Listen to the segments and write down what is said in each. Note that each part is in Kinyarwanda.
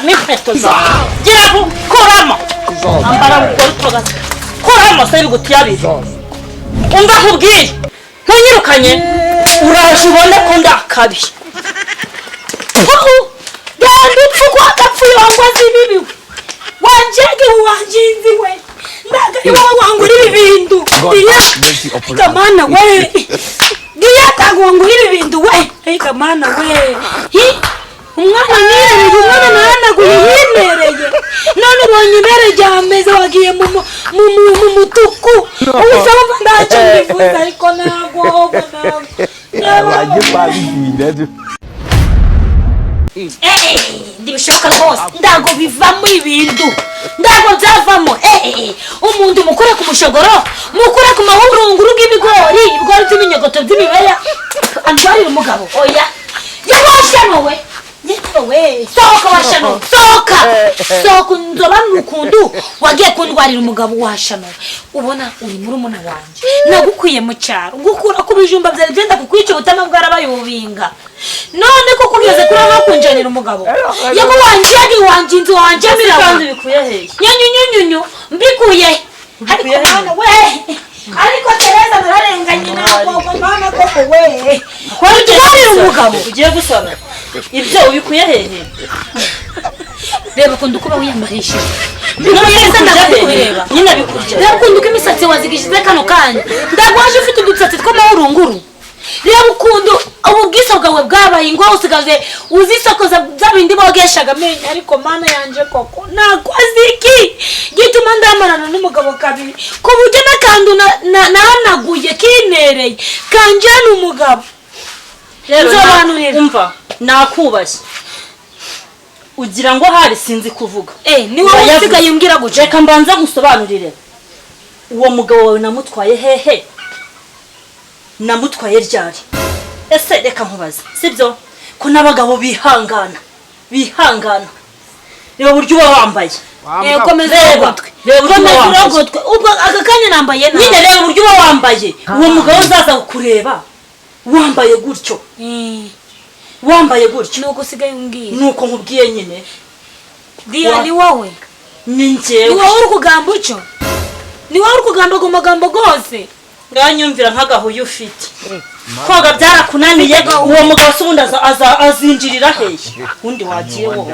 N'inkweto zawe gira kuramo ambara mukora utogase kuramo se bigutiyabira umva nkubwire ntunyirukanye uraje ubone ko ndakabi genda upfugwa agapfuye wangwaza ibibiwe wanjege wanjinzi we ndagari wowe wangura ibibindu diya kamana we diya tagwangura ibibindu we hey kamana we umwana nirereye umwana nahanaguye yinereye none ubonye ibere ryameze wagiye mu mutuku ubisaba mva ntacyo mbivuze ariko ntabwo ndibishoboka rwose ndago bivamo ibintu ndago byavamo umuntu mukure ku mushogoro mukure ku mahurunguru bw'ibigori ibigori by'iminyogoto by'imibeya andwarira umugabo oya yawashanowe we soka washano soka nzoba nukundu wagiye kundwarira umugabo washano ubona uri muri umuna wanje nagukwiye mu cyaro gukura ku bijumba byari byenda kukwica ubutama bwarabayobinga none ko kugeze kuri amakunjanira umugabo yego wanje inzu wanje kandi bikuye hehe nyunyunyunyu mbikuye ariko mwana we ariko Tereza nararenganye nako mwana koko we kwarugera umugabo ugiye gusana ibyo ubikuye hehe reba kundi kuba wiyambarishije none ndakureba nyina bikurya reba kundi ko imisatsi wazigishize kano kanya ndagwaje ufite udutsatsi tw'amahurunguru reba ukundi ububwiso bwawe bwabaye ngo usigaje uzisokoza zabindi bogeshaga amenyo ariko mana yanje koko nakoze iki gituma ndamarana n'umugabo kabiri ko buryo nakandu nahanaguye kinereye kanje n'umugabo rero umva nakubashye ugira ngo hari sinzi kuvuga ni wowe usigaye umbwira guje reka mbanza gusobanurire uwo mugabo wawe namutwaye hehe namutwaye ryari ese reka nkubaza sibyo ko n'abagabo bihangana reba buryo uba wambaye komeza urogotwe ubwo aka kanya nambaye nawe nyine reba buryo uba wambaye uwo mugabo uzaza kukureba wambaye gutyo nuko usigaye umbwira nuko nkubwiye nyine diya ni wowe ni njyewe ni wowe uri kugamba ucyo ni wowe uri kugamba ku magambo gose nganyumvira nk'agahuye ufite koga byarakunaniye uwo mugabo se ubundi azinjirira hehe undi wagiye wowe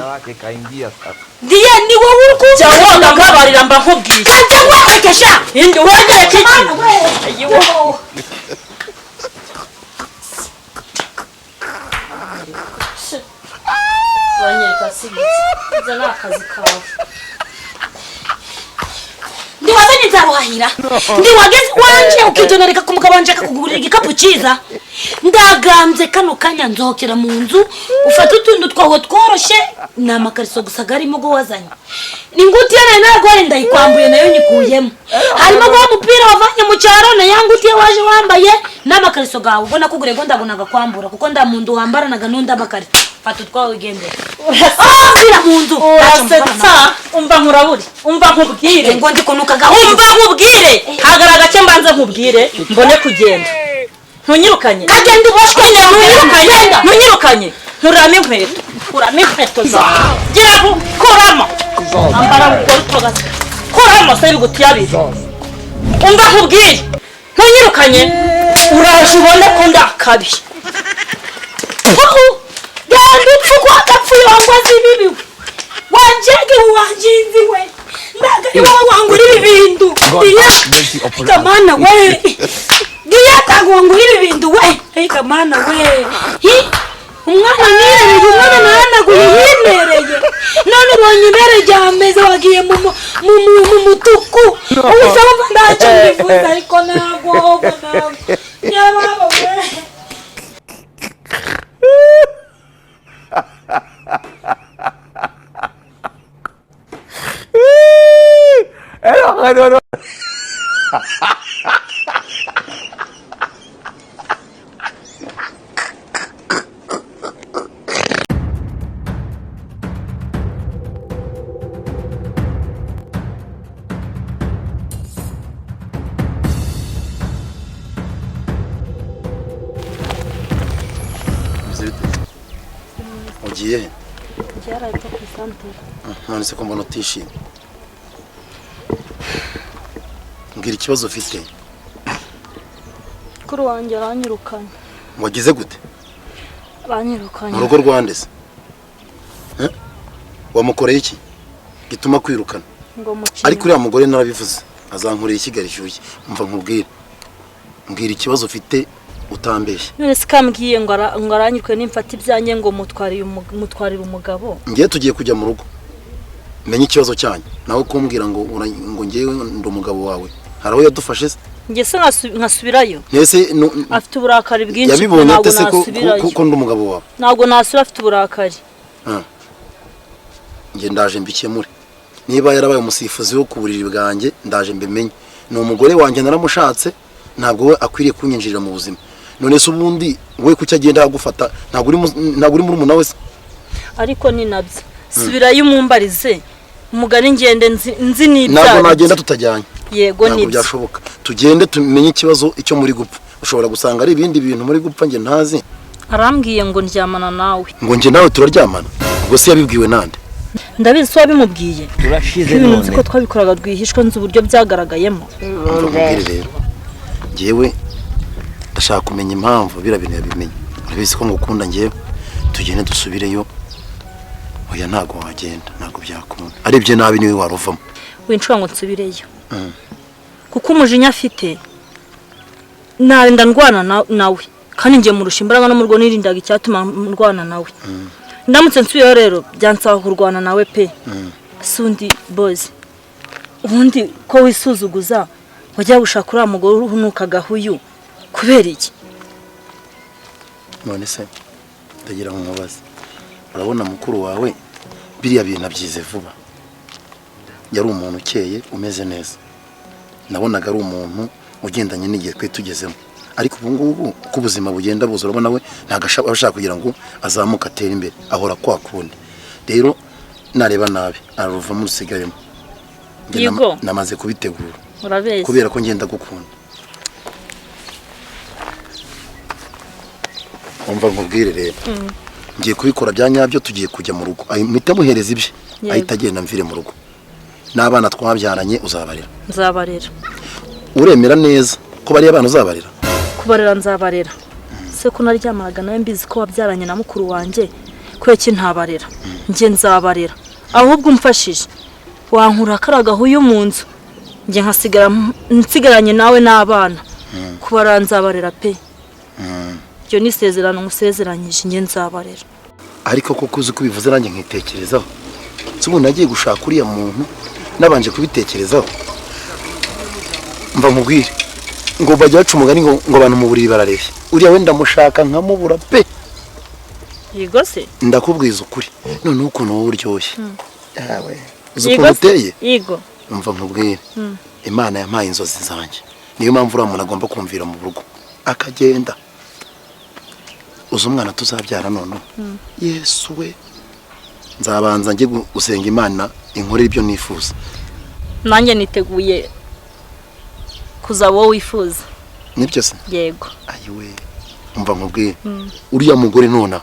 diya ni wowe uri kujya woga mbabarira mba nkubwiye kajya wahekesha indi wegere kiki banyereka sibitse ibyo ni akazi kawe ndiwazanye nzaruhahira ndiwageze wanje ukitonareka ku mugabo wanje akakugurira igikapu cyiza ndagambye kano kanya nzokera mu nzu ufata utuntu twawe tworoshye ni amakariso gusa garimo go wazanye n'ingutiya nayo narwaye ndayikwambuye nayo nyikuyemo harimo go umupira wavanye mu cyaro na yangutiye waje wambaye n'amakariso gawe ubona ko gurego ndabonaga kwambura kuko ndamundu wambaranaga n'undi amakariso fata utwawe ugende bira mu nzu urasetsa umva nkuraburi umva nkubwire ngo ndikunuka gaho umva nkubwire hagaragara cyo mbanza nkubwire mbone kugenda ntunyirukanye kagenda uboshwe ntunyirukanye nkuramo inkweto zawe gira kuramo ambara mukora utogase kuramo se bigutiyabira umva nkubwire ntunyirukanye uraje ubone ko ndakabi genda upfugwa agapfuye wangwaza ibibiwe wanjege wanjinzi we ndagari wowe wangura ibibindu diya kamana we diya tagwangura ibibindu we hey kamana we umwana nirereye umwana nahanaguye yinereye none ubonye ibere ryameze wagiye mu mutuku ubisaba mva ntacyo mbivuze ariko ntabwo nyababa we no. ugiye yarahita ku santere. None se ko mbona utishimye? Mbwira ikibazo ufite. Kuri wanjye aranyirukanye. Wagize gute? Aranyirukanye. Mu rugo rwande se? Wamukoreye iki gituma kwirukana? Ngo muciye. Ariko uriya mugore narabivuze azankurira ikigali shyushye. Umva nkubwire. Mbwira ikibazo ufite utambeshye. None se kambwiye ngo aranyirukanye nimfata ibyanjye ngo mutwarira umugabo. Ngiye tugiye kujya mu rugo. Menye ikibazo cyanyu. Nawe kumbwira ngo ngewe ndo umugabo wawe. Haraho yadufashe se? Nge se nkasubirayo. Nese afite uburakari bwinshi. Yabibonye atese ko ndo umugabo wawe. Ntabwo nasubira afite uburakari. Nge ndaje mbikemure. Niba yarabaye umusifuzi wo kuburiri bwanjye ndaje mbimenye. Ni umugore wanjye naramushatse ntabwo we akwiriye kunyinjirira mu buzima. None se ubundi we kuki agenda agufata ntabwo uri muri umuntu wese. Ariko ni nabyo. Subirayo umumbarize. Umugani ngende nzi n'ibyaha. Ntabwo nagenda tutajyanye. Yego nibyo. Ntabwo byashoboka. Tugende tumenye ikibazo icyo muri gupfa. Ushobora gusanga ari ibindi bintu muri gupfa nge ntazi. Arambwiye ngo ndyamana nawe. Ngo nge nawe turaryamana. Ubwo se yabibwiwe nande? Ndabizi so wabimubwiye. Turashize none. Nzi ko twabikoraga rwihishwa nzi uburyo byagaragayemo. Rero. Ngewe ndashaka kumenya impamvu birabintu yabimenye. Urabizi ko ngukunda ngewe. Tugende dusubireyo. Oya ntago wagenda ntago byakunda. Arebye nabi niwe waruvamo. Winshwa ngo nsubireyo. Kuko umujinya afite narinda ndwana nawe kandi ngiye murusha imbaraga no murwo nirindaga icyatuma ndwana nawe. Ndamutse nsubiyeyo rero byansaba kurwana nawe pe. Sundi boys. Ubundi ko wisuzuguza wajya gushaka uriya mugore uruhunuka gahuyu kubera iki? None se ndagira ngo mubaze. Urabona mukuru wawe biriya bintu abyize vuba. Yari umuntu ukeye umeze neza. Nabonaga ari umuntu ugendanye n'igihe twe tugezemo. Ariko ubu ngubu uko ubuzima bugenda buza urabona we ntago ashaka kugira ngo azamuka atere imbere. Ahora kwa kundi. Rero nareba nabi aruva mu rusigayemo. Namaze kubitegura. Urabeze. Kubera ko ngenda gukunda. Umva nkubwire rero. Ngiye kubikora bya nyabyo tugiye kujya mu rugo. Mpita muhereza ibye. Ahita agenda mvire mu rugo. N'abana twabyaranye uzabarera. Nzabarera. Uremera neza ko bari abana uzabarera? Kubarera nzabarera. Se ko naryamaraga nawe mbizi ko wabyaranye na mukuru wanjye kweki ntabarera. Nge nzabarera. Ahubwo umfashije. Wankura karagahuye mu nzu. Nge nsigaranye nawe n'abana. Kubarera nzabarera pe. Byo ni isezerano musezeranyije nge nzabarera. Ariko koko uzi ko bivuze nanjye nkitekerezaho. Subu nagiye gushaka uriya muntu nabanje kubitekerezaho. Mva mubwire ngo bajya baca umugani ngo abantu mu buriri barareshya. Uriya wenda mushaka nkamubura pe. Yego se ndakubwiza ukuri none ukuntu wowe uryoshye. Yawe uzi ukuntu uteye. Yego mva nkubwire Imana yampaye inzozi zanjye. Niyo mpamvu uriya muntu agomba kumvira mu rugo akagenda. Uzi umwana tuzabyara none. Yesu we nzabanza njye gusenga Imana inkorera ibyo nifuza. Nanjye niteguye kuzaba wowe wifuza. Nibyo se? Yego. Ayiwe umva nkubwire uriya mugore nona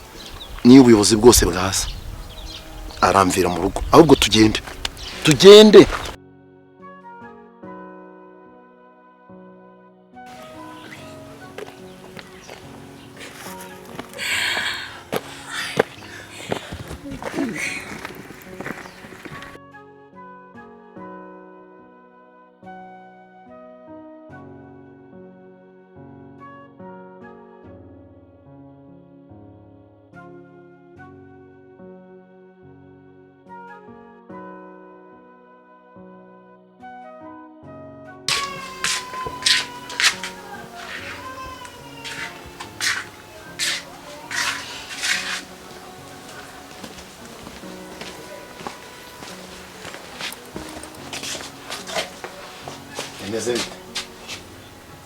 niyo ubuyobozi bwose bwasa aramvira mu rugo. Ahubwo tugende. Imeze bite?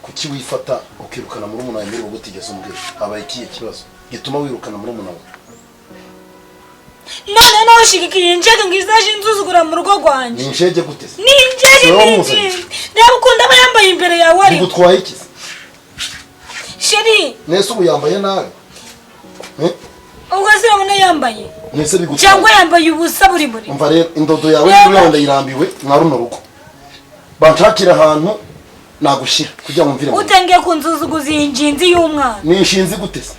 Kuki wifata ukirukana muri umuntu wawe ngo utigeze umbwira? Habaye ikihe kibazo gituma wirukana muri umuntu wawe? None nawe shikikiye injege ngizaje inzuzugura mu rugo rwanje. Ni injege gute se? Ni injege. Ndabukunda aba yambaye imbere yawe ari. Ngutwaye iki? Sheri. Nese ubu yambaye nabi. ubwo se urabona yambaye mwese bigutwara cyangwa yambaye ubusa buri buri umva rero indodo yawe n'uriya ndayirambiwe mwa runo rugo banshakira ahantu nagushira kugira ngo mvire utangiye kunzuzuguza iyi njinzi y'umwana ni inshinzi gute se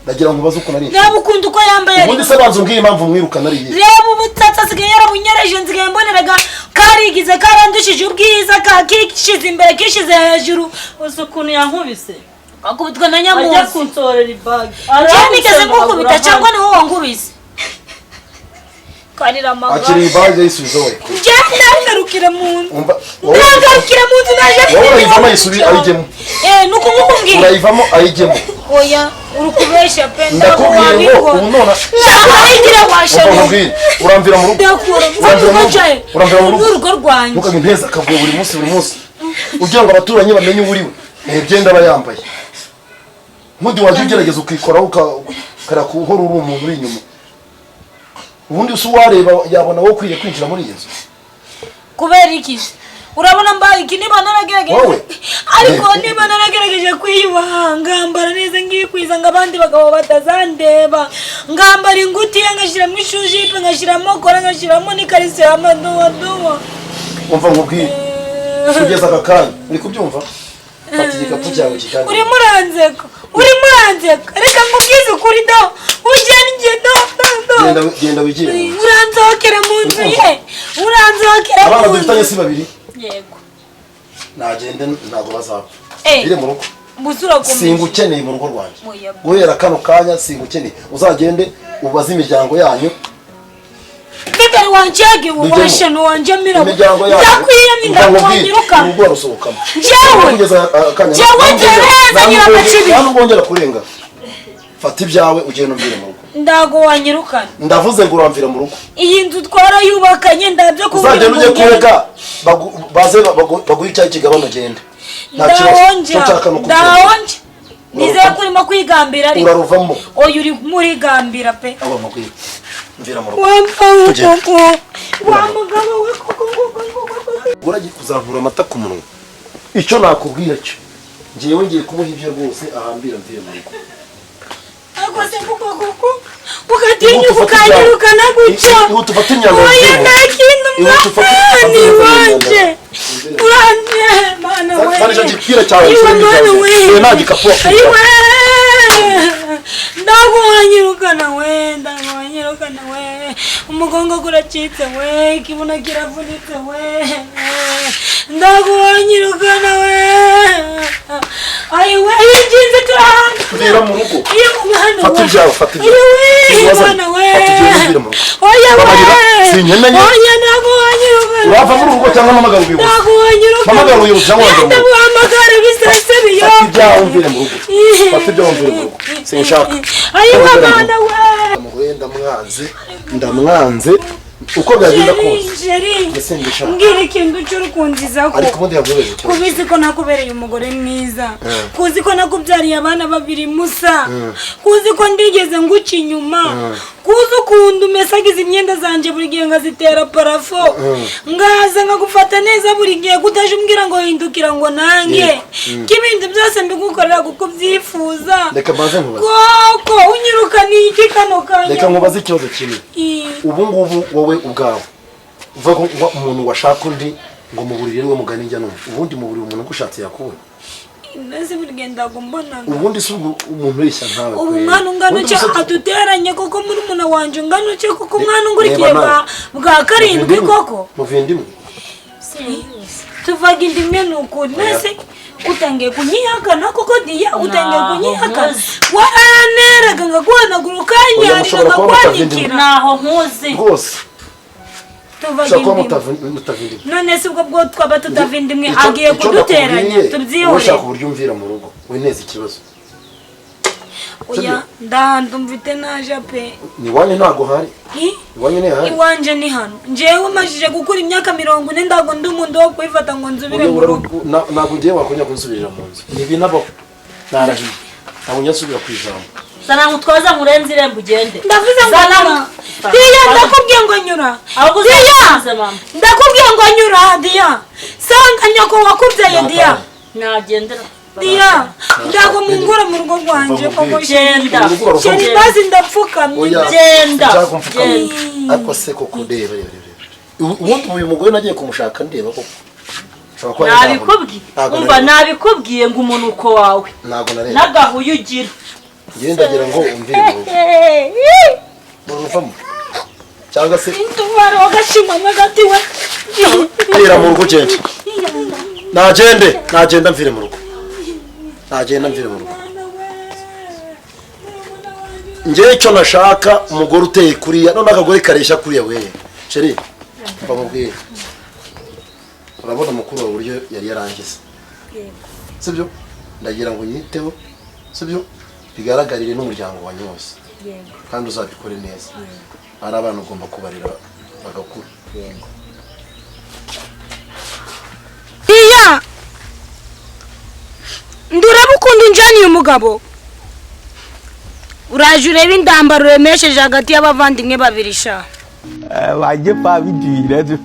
ndagira ngo ubaze uko nari reba ukunda uko yambaye ubundi se banza umbwire impamvu mwirukana ari iyihe reba ubutsatsi asigaye yarabunyereje nsigaye mboneraga karigize karandushije ubwiza kakishize imbere kishize hejuru uzi ukuntu yankubise akubitwa na nyamuzi ajya kunsorera ibage njyewe nigeze nkukubita cyangwa ni wowe wankubise karira amagara akiri ibage yisubiza we njyewe ngarukira mu nzu wowe ngarukira mu nzu naje wowe urayivamo ayisubi ayigemo nuko nkukubwira urayivamo ayigemo oya uri kubeshya pe ndakubwiye ngo ubu nona ayigira washaje uramvira mu rugo uramvira mu rugo rwanjye ntukage nteza akavuye buri munsi ugira ngo abaturanyi bamenye uwo uriwe ibyenda aba yambaye nk'undi waje ugerageza ukikoraho ukara kuhora uri umuntu uri inyuma ubundi usi uwareba yabona wowe ukwiye kwinjira muri iyi nzu kubera iki urabona mbaye iki niba naragerageje ariko niba naragerageje kwiyubaha ngambara neza ngikwiza ngo abandi bagabo batazandeba ngambara ingutiya ngashyiramo ishujipe ngashyiramo kora ngashyiramo n'ikarisi y'amadowadowa umva nkubwire kugeza aka kanya uri kubyumva fata igikapu cyawe kikandi urimo uranzeka reka nkubwize ukuri do ugende genda wigire uranzokera mu nzu ye uranzokera mu nzu abana dufitanye si babiri yego nagende ntabwo bazapfa bire mu rugo busura ko singukeneye mu rugo rwanjye guhera kano kanya singukeneye uzagende ubaze imiryango yanyu Biberi wanjye ubashe no wanje mira ndakwiyamye ndakwonyeruka urugo rusohokamo jewe tereza nyira macibi ntabwo ngongera kurenga fata ibyawe ugenda umbire mu rugo ndago wanyirukana ndavuze ngo uramvira mu rugo iyi nzu twarayubakanye ndabyo kubwira uzagenda ujye kureka baze baguha icyayi kigabano gende ndahonje nizeye ko urimo kwigambira ariko uraruvamo oya uri muri gambira pe aba mugwira mvira mu rugo wa mugabo we koko uragiye kuzavura amata ku munwa icyo nakubwira cyo ngiye ngiye kumuha ibyo rwose ahambira mvire mu rugo ako se koko ukatinyuka ukanyirukana gutyo oya nta kintu mwani wanje urane mana we kandi gipira cyawe cyo nta gikapu ndagwanyirukana we umugongo guracitse we kibuno kiravunitse we ndagwanyirukana we ayiwe injinzi turahanga mvira mu rugo iyo mwana fata ibyawe mwana we oya we sinkeneye oya ndagwanyirukana urava muri urugo cyangwa mpamagara ubuyobozi mpamagara ubuyobozi cyangwa ndaguhamagara bisese biyo fata ibyawe mvire mu rugo fata ibyawe mvire mu rugo sinshaka ayiwe mwana we umugore ndamwanze uko byagenda kose mbwira ikintu cy'urukunziza ko ariko ubundi yagubereye icyo kubizi ko nakubereye umugore mwiza kuzi ko nakubyariye abana babiri musa kuzi ko ndigeze nguca inyuma kuzi ukunda umesagiza imyenda zanjye buri gihe ngazitera parafo ngaza nkagufata neza buri gihe kutaje umbwira ngo hindukira ngo nange k'ibindi byose mbigukorera kuko byifuza reka mbaze nkubaze koko unyirukaniye iki kano kanya reka nkubaze ikibazo kimwe ubu ngubu wowe ubwawe uva ko umuntu washaka undi ngo mu buriri we mugani njya numva ubundi mu buriri umuntu gushatse yakubona nasi burigenda gumbona ubundi si umuntu wishya ntawe ubu mwana ungana cyo aduteranye koko muri muna wanje ungana cyo koko mwana ungurikiye bwa karindwi koko muvindimwe tuvaga indimwe nuko nese utangiye kunyihakana koko diya utangiye kunyihakana waraneraga ngaguhanagura ukanyarira ngakwanikira naho nkuzi rwose tuvaga indimwe none se ubwo bwo twaba tutava indimwe agiye kuduteranya tubyihore ushaka uburyo umvira mu rugo wineza ikibazo oya ndahanda mfite naje pe ni wanyu ntago hari iwanyu ni hari iwanje ni hano njyewe majije gukura imyaka 40 ndago ndi umuntu wo kwifata ngo nzubire mu rugo ntabwo ngiye wakonya kunsubirira mu nzu nibi nabo narahiye ntabwo nyasubira ku ijambo sana ngutwaza murenze irembo ugende ndavuze ngo diya ndakubwiye ngo nyura ndakubwiye ngo nyura diya sanga nyoko wakubyaye diya nagendera Iya, ndago mungura mu rugo rwanje koko genda sheri bazi ndapfukamye genda ariko se koko reba ubundi uyu mugore nagiye kumushaka ndeba koko nabikubwiye ngo umunuko wawe n'agahuye ugira ngiye ndagira ngo umvire mu ruvamo cyangwa se indumara wagashimwa mwagati we ira mu rugo genda nagenda mvire mu rugo ngewe icyo nashaka umugore uteye kuriya none akagore kareshya kuriya we sheri bamubwire urabona mukuru wa buryo yari yarangize sibyo ndagira ngo yiteho sibyo bigaragarire n'umuryango wa nyose kandi uzabikore neza ari abana ugomba kubarira bagakura iya ndureba ukunda unjaniye umugabo uraje ureba indambaro remesheje hagati y'abavandimwe babiri sha wajye pa bidire